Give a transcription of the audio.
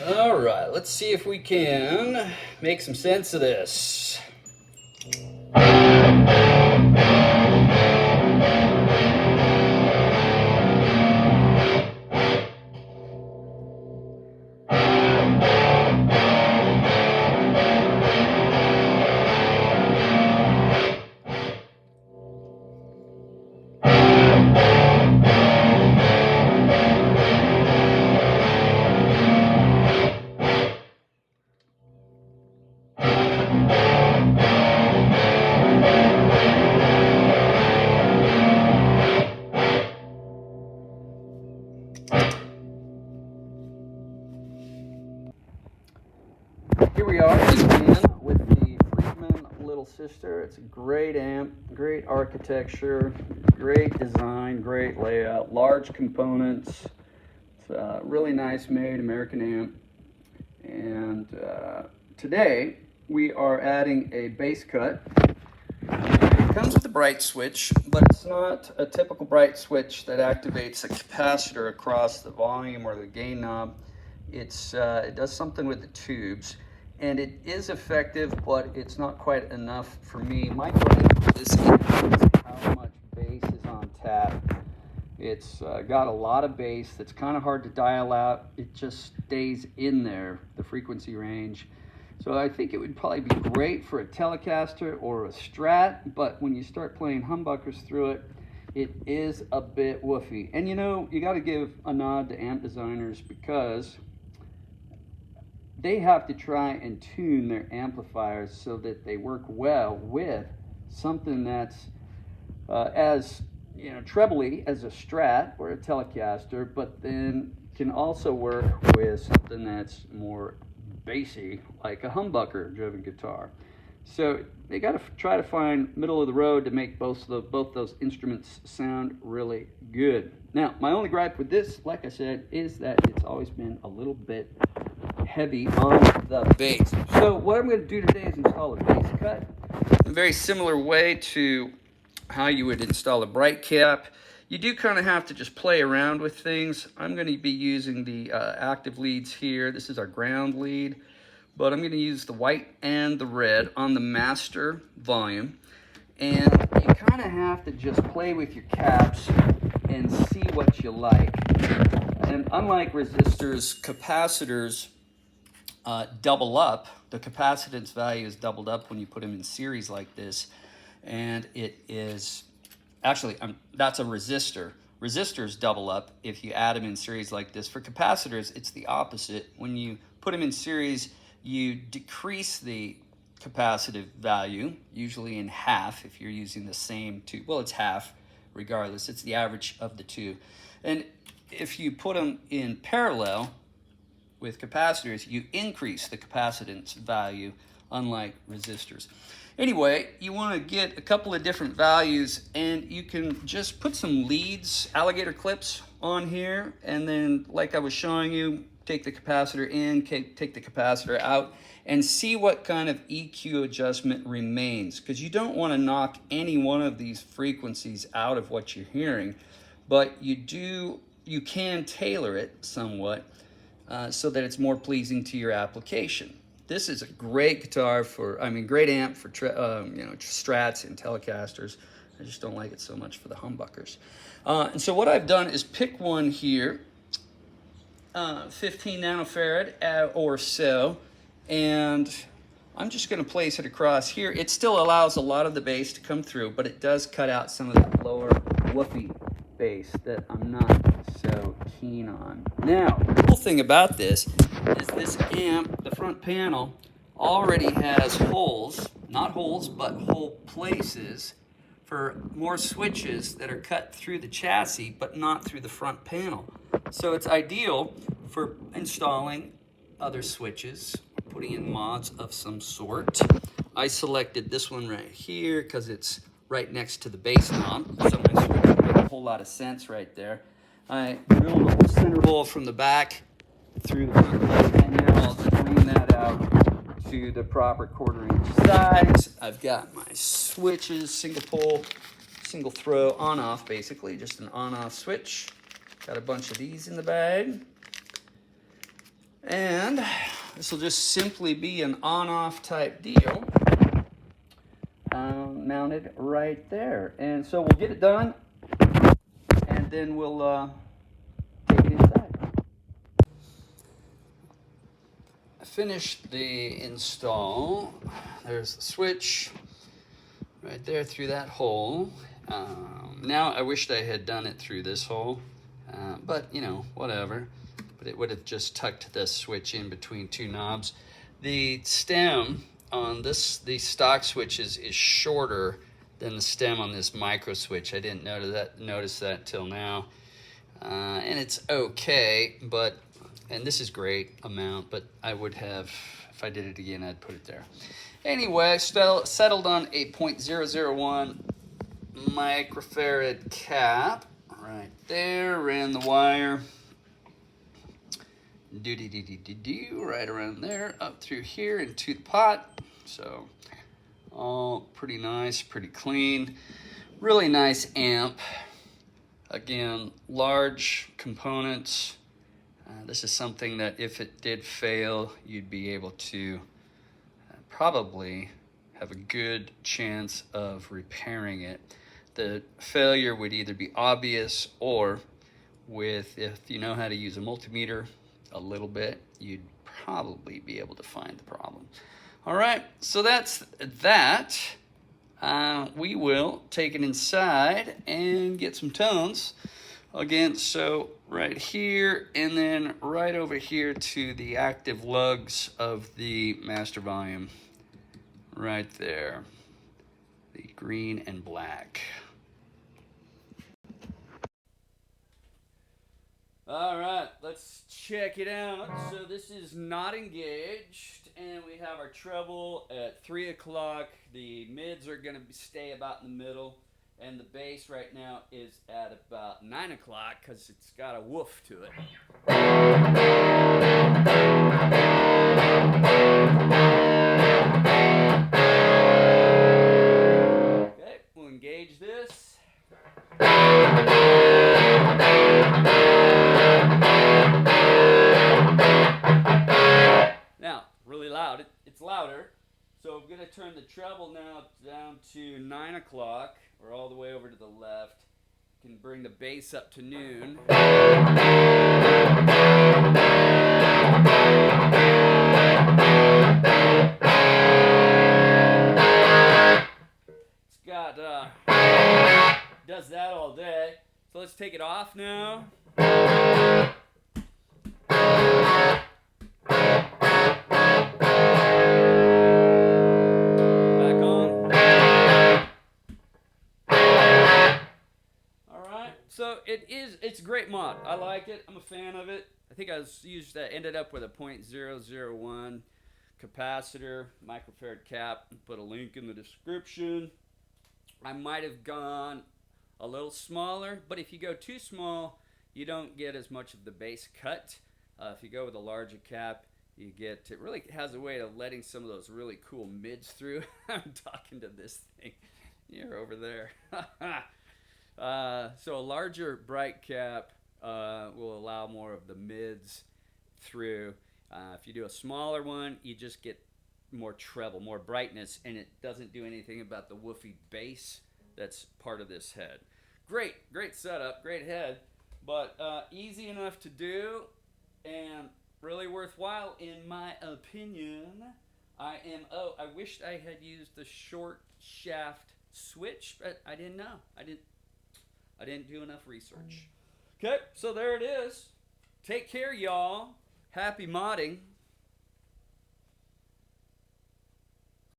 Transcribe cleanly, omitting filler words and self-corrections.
All right, let's see if we can make some sense of this. Here we are again with the Friedman little sister. It's a great amp, great architecture, great design, great layout, large components. It's a really nice made American amp. And today we are adding a bass cut. It comes with a bright switch, but it's not a typical bright switch that activates a capacitor across the volume or the gain knob. It does something with the tubes, and it is effective, but it's not quite enough for me. My gripe with this is how much bass is on tap. It's got a lot of bass that's kind of hard to dial out. It just stays in there, the frequency range. So I think it would probably be great for a Telecaster or a Strat, but when you start playing humbuckers through it, it is a bit woofy. And you know, you got to give a nod to amp designers because they have to try and tune their amplifiers so that they work well with something that's as trebly as a Strat or a Telecaster, but then can also work with something that's more bassy, like a humbucker driven guitar. So they got to try to find middle of the road to make both those instruments sound really good. Now, my only gripe with this, like I said, is that it's always been a little bit heavy on the bass. So what I'm going to do today is install a bass cut in a very similar way to how you would install a bright cap. You do kind of have to just play around with things. I'm going to be using the active leads here. This is our ground lead, but I'm going to use the white and the red on the master volume. And you kind of have to just play with your caps and see what you like. And unlike resistors, capacitors double up. The capacitance value is doubled up when you put them in series like this. And it is actually, that's a resistor. Resistors double up if you add them in series like this. For capacitors, it's the opposite. When you put them in series, you decrease the capacitive value, usually in half if you're using the same two. Well, it's half regardless. It's the average of the two. And if you put them in parallel with capacitors, you increase the capacitance value, unlike resistors. Anyway, you want to get a couple of different values, and you can just put some leads, alligator clips on here, and then like I was showing you, take the capacitor in, take the capacitor out, and see what kind of EQ adjustment remains, because you don't want to knock any one of these frequencies out of what you're hearing, but you can tailor it somewhat so that it's more pleasing to your application. This is a great guitar great amp for Strats and Telecasters. I just don't like it so much for the humbuckers. And so what I've done is pick one here, 15 nanofarad or so, and I'm just going to place it across here. It still allows a lot of the bass to come through, but it does cut out some of that lower woofy bass that I'm not so keen on. Now, the cool thing about this is this amp, the front panel, already has holes, not holes, but hole places for more switches that are cut through the chassis, but not through the front panel. So it's ideal for installing other switches, putting in mods of some sort. I selected this one right here because it's right next to the bass knob, so my switch made a whole lot of sense right there. I drilled a whole center hole from the back through the front left, and now I'll clean that out to the proper 1/4 inch size. I've got my switches, single pole, single throw, on off, basically just an on off switch. Got a bunch of these in the bag. And this will just simply be an on-off type deal, mounted right there. And so we'll get it done, and then we'll take it inside. I finished the install. There's the switch right there through that hole. Now I wished I had done it through this hole, but you know, whatever. But it would have just tucked this switch in between two knobs. The stem on these stock switches is shorter than the stem on this micro switch. I didn't notice that till now. And it's okay, and this is great amount, but I would have, if I did it again, I'd put it there. Anyway, settled on a 0.001 microfarad cap right there. Ran the wire right around there, up through here into the pot. So all pretty nice, pretty clean, really nice amp. Again, large components. This is something that if it did fail, you'd be able to probably have a good chance of repairing it. The failure would either be obvious, or if you know how to use a multimeter a little bit, you'd probably be able to find the problem. All right, so that's that. We will take it inside and get some tones. Again, so right here, and then right over here to the active lugs of the master volume. Right there, the green and black. All right, let's check it out. So this is not engaged, and we have our treble at 3 o'clock. The mids are gonna stay about in the middle, and the bass right now is at about 9 o'clock because it's got a woof to it. Okay, we'll engage this. Now, really loud. It's louder. So I'm going to turn the treble now down to 9 o'clock, or all the way over to the left. Can bring the bass up to noon. It's got, does that all day. So let's take it off now. So it's a great mod. I like it. I'm a fan of it. I think ended up with a 0.001 capacitor, microfarad cap. Put a link in the description. I might have gone a little smaller, but if you go too small, you don't get as much of the bass cut. If you go with a larger cap, it really has a way of letting some of those really cool mids through. I'm talking to this thing. You're over there. So a larger bright cap will allow more of the mids through. If you do a smaller one, you just get more treble, more brightness, and it doesn't do anything about the woofy bass that's part of this head. Great setup, great head, but easy enough to do and really worthwhile in my opinion. I wished I had used the short shaft switch, but I didn't know. I didn't do enough research. Okay, so there it is. Take care, y'all. Happy modding.